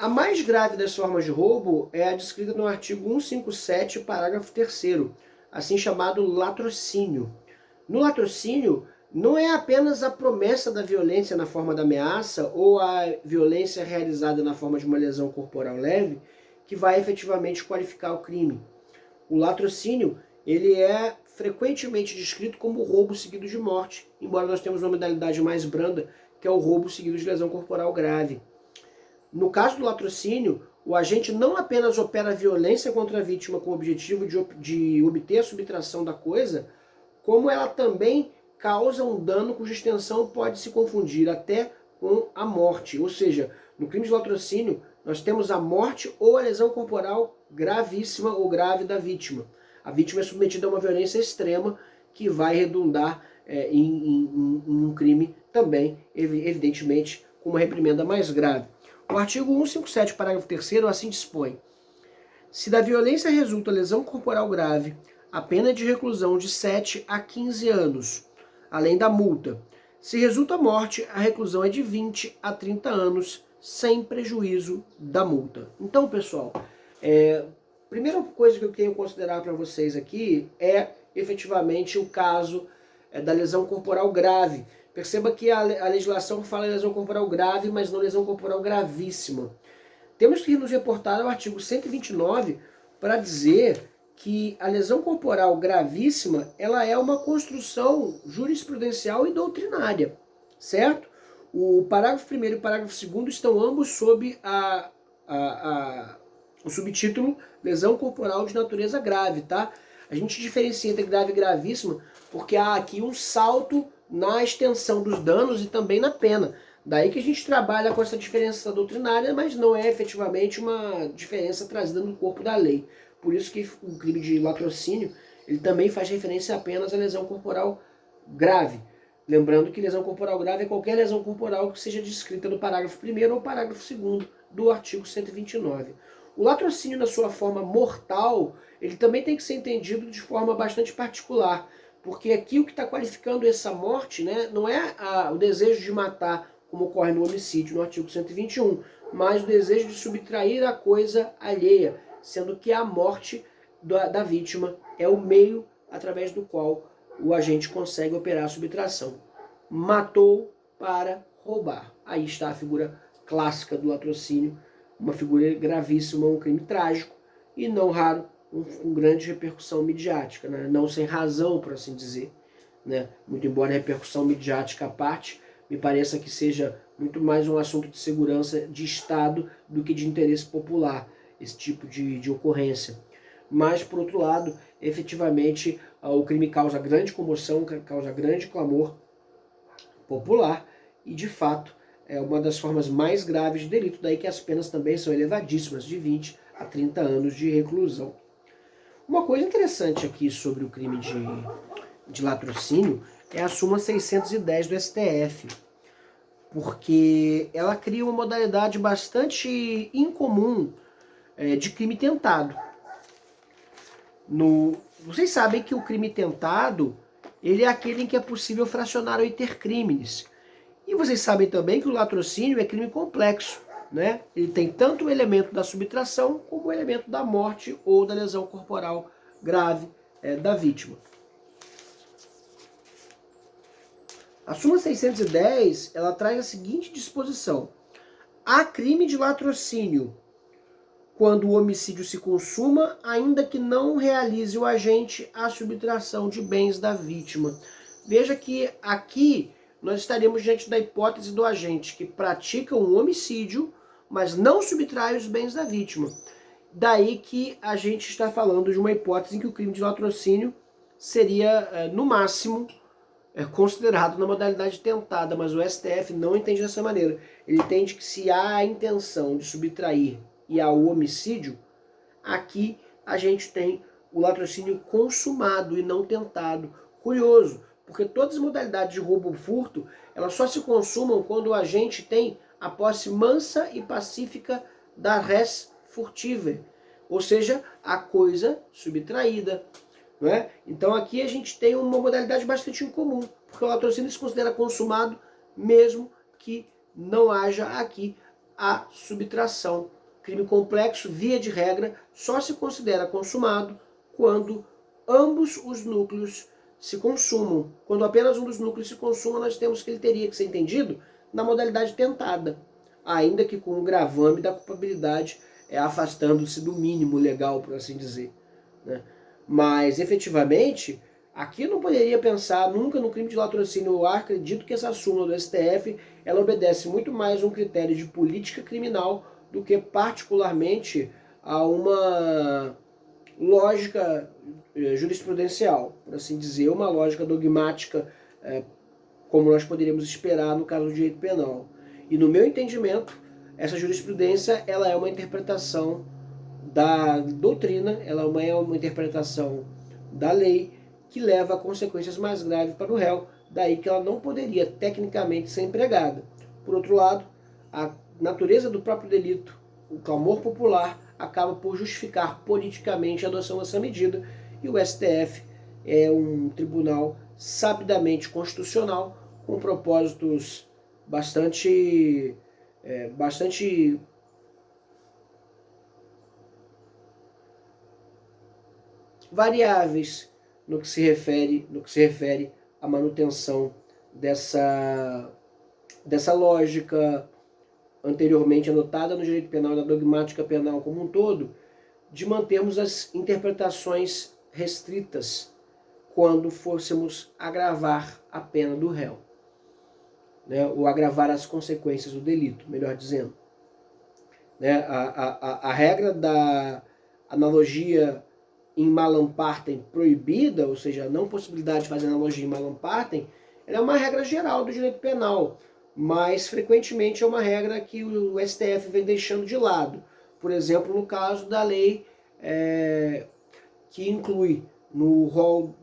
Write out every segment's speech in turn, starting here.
A mais grave das formas de roubo é a descrita no artigo 157, parágrafo 3º, assim chamado latrocínio. No latrocínio, não é apenas a promessa da violência na forma da ameaça ou a violência realizada na forma de uma lesão corporal leve que vai efetivamente qualificar o crime. O latrocínio, ele é frequentemente descrito como roubo seguido de morte, embora nós temos uma modalidade mais branda, que é o roubo seguido de lesão corporal grave. No caso do latrocínio, o agente não apenas opera violência contra a vítima com o objetivo de obter a subtração da coisa, como ela também causa um dano cuja extensão pode se confundir até com a morte. Ou seja, no crime de latrocínio, nós temos a morte ou a lesão corporal gravíssima ou grave da vítima. A vítima é submetida a uma violência extrema que vai redundar em um crime também, evidentemente, com uma reprimenda mais grave. O artigo 157, parágrafo 3º, assim dispõe: se da violência resulta lesão corporal grave, a pena é de reclusão de 7 a 15 anos, além da multa. Se resulta morte, a reclusão é de 20 a 30 anos, sem prejuízo da multa. Então, pessoal, a primeira coisa que eu tenho que considerar para vocês aqui é efetivamente o caso da lesão corporal grave. Perceba que a legislação fala em lesão corporal grave, mas não lesão corporal gravíssima. Temos que nos reportar ao artigo 129 para dizer que a lesão corporal gravíssima ela é uma construção jurisprudencial e doutrinária, certo? O parágrafo 1º e o parágrafo 2º estão ambos sob o subtítulo lesão corporal de natureza grave, tá? A gente diferencia entre grave e gravíssima porque há aqui um salto na extensão dos danos e também na pena. Daí que a gente trabalha com essa diferença doutrinária, mas não é efetivamente uma diferença trazida no corpo da lei. Por isso que o crime de latrocínio ele também faz referência apenas à lesão corporal grave. Lembrando que lesão corporal grave é qualquer lesão corporal que seja descrita no parágrafo 1º ou parágrafo 2º do artigo 129. O latrocínio na sua forma mortal, ele também tem que ser entendido de forma bastante particular, porque aqui o que está qualificando essa morte, né, não é o desejo de matar, como ocorre no homicídio, no artigo 121, mas o desejo de subtrair a coisa alheia, sendo que a morte da vítima é o meio através do qual o agente consegue operar a subtração. Matou para roubar. Aí está a figura clássica do latrocínio, uma figura gravíssima, um crime trágico e não raro com grande repercussão midiática, né? Não sem razão, por assim dizer, né? Muito embora a repercussão midiática à parte, me pareça que seja muito mais um assunto de segurança de Estado do que de interesse popular, esse tipo de ocorrência. Mas, por outro lado, efetivamente, o crime causa grande comoção, causa grande clamor popular e, de fato, é uma das formas mais graves de delito, daí que as penas também são elevadíssimas, de 20 a 30 anos de reclusão. Uma coisa interessante aqui sobre o crime de latrocínio é a súmula 610 do STF, porque ela cria uma modalidade bastante incomum de crime tentado. Vocês sabem que o crime tentado ele é aquele em que é possível fracionar ou intercrimes. E vocês sabem também que o latrocínio é crime complexo, né? Ele tem tanto o elemento da subtração como o elemento da morte ou da lesão corporal grave da vítima. A súmula 610 ela traz a seguinte disposição: há crime de latrocínio quando o homicídio se consuma, ainda que não realize o agente a subtração de bens da vítima. Veja que aqui nós estaremos diante da hipótese do agente que pratica um homicídio, mas não subtrai os bens da vítima. Daí que a gente está falando de uma hipótese em que o crime de latrocínio seria, no máximo, considerado na modalidade tentada, mas o STF não entende dessa maneira. Ele entende que se há a intenção de subtrair e há o homicídio, aqui a gente tem o latrocínio consumado e não tentado. Curioso, porque todas as modalidades de roubo ou furto, elas só se consumam quando o agente tem a posse mansa e pacífica da res furtiva, ou seja, a coisa subtraída. Não é? Então aqui a gente tem uma modalidade bastante incomum, porque o latrocínio se considera consumado mesmo que não haja aqui a subtração. Crime complexo, via de regra, só se considera consumado quando ambos os núcleos se consumam. Quando apenas um dos núcleos se consuma, nós temos que ele teria que ser entendido na modalidade tentada, ainda que com o gravame da culpabilidade, afastando-se do mínimo legal, por assim dizer, né? Mas, efetivamente, aqui eu não poderia pensar nunca no crime de latrocínio. Eu acredito que essa súmula do STF, ela obedece muito mais a um critério de política criminal do que particularmente a uma lógica jurisprudencial, por assim dizer, uma lógica dogmática, como nós poderíamos esperar no caso do direito penal. E no meu entendimento, essa jurisprudência ela é uma interpretação da doutrina, ela é uma interpretação da lei que leva a consequências mais graves para o réu, daí que ela não poderia tecnicamente ser empregada. Por outro lado, a natureza do próprio delito, o clamor popular, acaba por justificar politicamente a adoção dessa medida, e o STF é um tribunal sabidamente constitucional, com propósitos bastante variáveis no que se refere à manutenção dessa lógica anteriormente anotada no direito penal e na dogmática penal como um todo, de mantermos as interpretações restritas quando fôssemos agravar a pena do réu, né? Ou agravar as consequências do delito, melhor dizendo. Né? A regra da analogia em malam partem proibida, ou seja, a não possibilidade de fazer analogia em malam partem, ela é uma regra geral do direito penal, mas frequentemente é uma regra que o STF vem deixando de lado. Por exemplo, no caso da lei que inclui no rol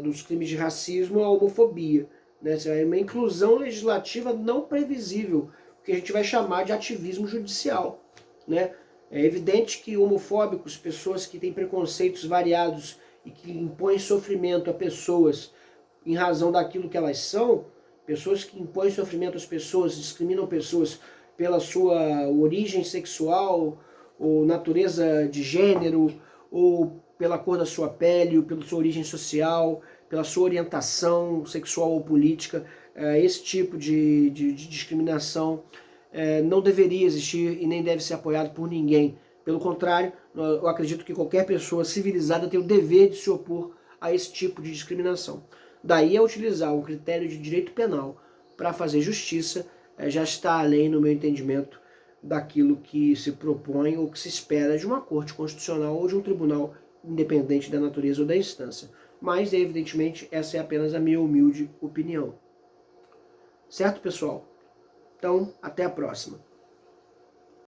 dos crimes de racismo a homofobia, né? É uma inclusão legislativa não previsível, o que a gente vai chamar de ativismo judicial, né? É evidente que homofóbicos, pessoas que têm preconceitos variados e que impõem sofrimento a pessoas em razão daquilo que elas são, pessoas que impõem sofrimento às pessoas, discriminam pessoas pela sua origem sexual, ou natureza de gênero, ou pela cor da sua pele, ou pela sua origem social, pela sua orientação sexual ou política, esse tipo de discriminação não deveria existir e nem deve ser apoiado por ninguém. Pelo contrário, eu acredito que qualquer pessoa civilizada tem o dever de se opor a esse tipo de discriminação. Daí a utilizar um critério de direito penal para fazer justiça já está além, no meu entendimento, daquilo que se propõe ou que se espera de uma corte constitucional ou de um tribunal independente da natureza ou da instância. Mas, evidentemente, essa é apenas a minha humilde opinião. Certo, pessoal? Então, até a próxima.